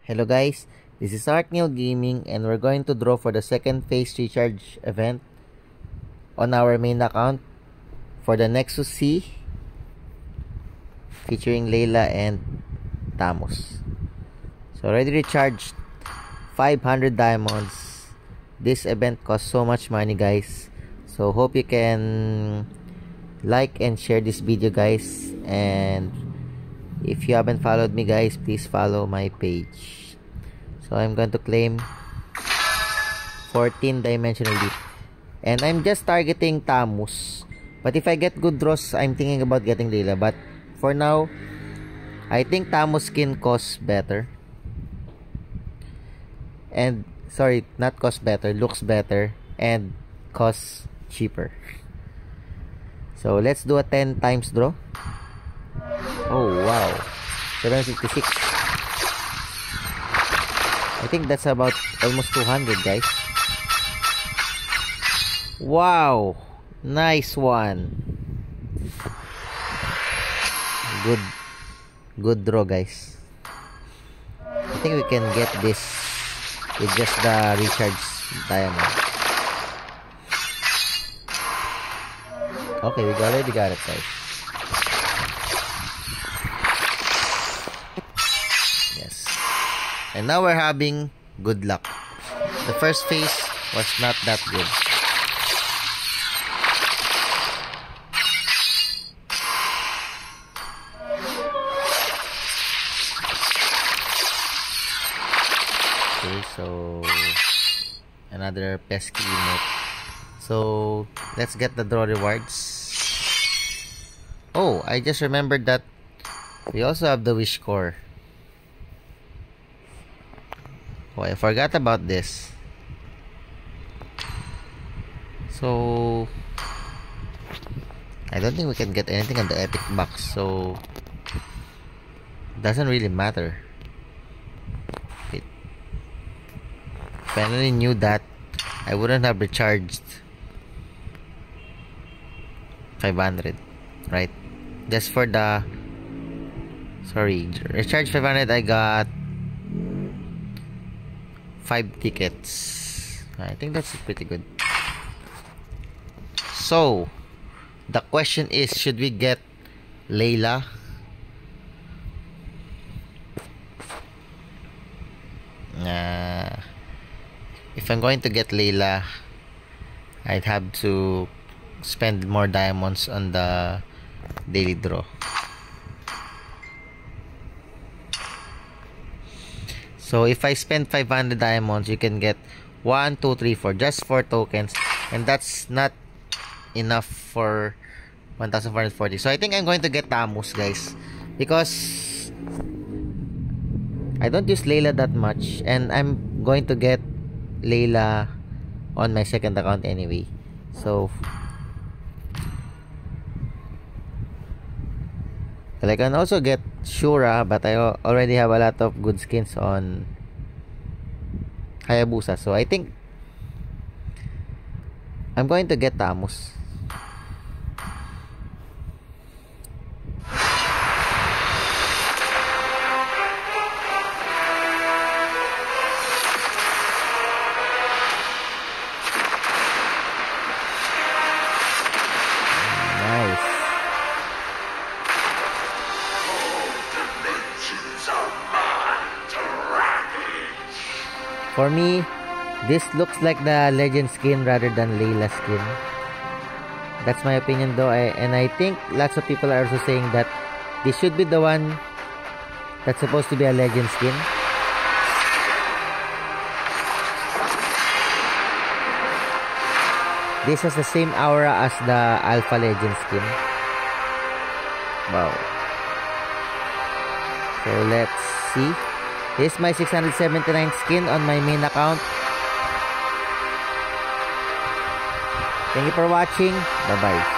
Hello guys, this is Arkneil Gaming and we're going to draw for the second phase recharge event on our main account for the Nexus C featuring Layla and Tamus. So already recharged 500 diamonds. This event costs so much money guys, so hope you can like and share this video guys, and if you haven't followed me guys, please follow my page. So I'm going to claim 14 dimensional leap, and I'm just targeting Tamus, but if I get good draws I'm thinking about getting Layla, but for now I think Tamus skin costs better, and sorry, not cost better, looks better and costs cheaper. So let's do a 10 times draw. Oh wow, 756. I think that's about almost 200 guys. Wow, nice one. Good draw guys. I think we can get this with just the recharge diamond. Okay, we already got it guys. Yes. And now we're having good luck. The first phase was not that good. Okay, so another pesky emote. So let's get the draw rewards. Oh, I just remembered that we also have the wish core. Oh, I forgot about this. So I don't think we can get anything on the epic box, so doesn't really matter. If I only knew that, I wouldn't have recharged 500, right? Just for the recharge 500, I got 5 tickets. I think that's pretty good. So the question is, should we get Layla? If I'm going to get Layla, I'd have to spend more diamonds on the daily draw. So if I spend 500 diamonds, you can get 1, 2, 3, 4, just 4 tokens, and that's not enough for 1440. So I think I'm going to get Tamus guys, because I don't use Layla that much, and I'm going to get Layla on my second account anyway. So I can also get Shura, but I already have a lot of good skins on Hayabusa, so I think I'm going to get Tamus. Nice. For me, this looks like the legend skin rather than Layla skin. That's my opinion though, and I think lots of people are also saying that this should be the one that's supposed to be a legend skin. This has the same aura as the Alpha Legend skin. Wow. So let's see. This is my 679 skin on my main account. Thank you for watching. Bye bye.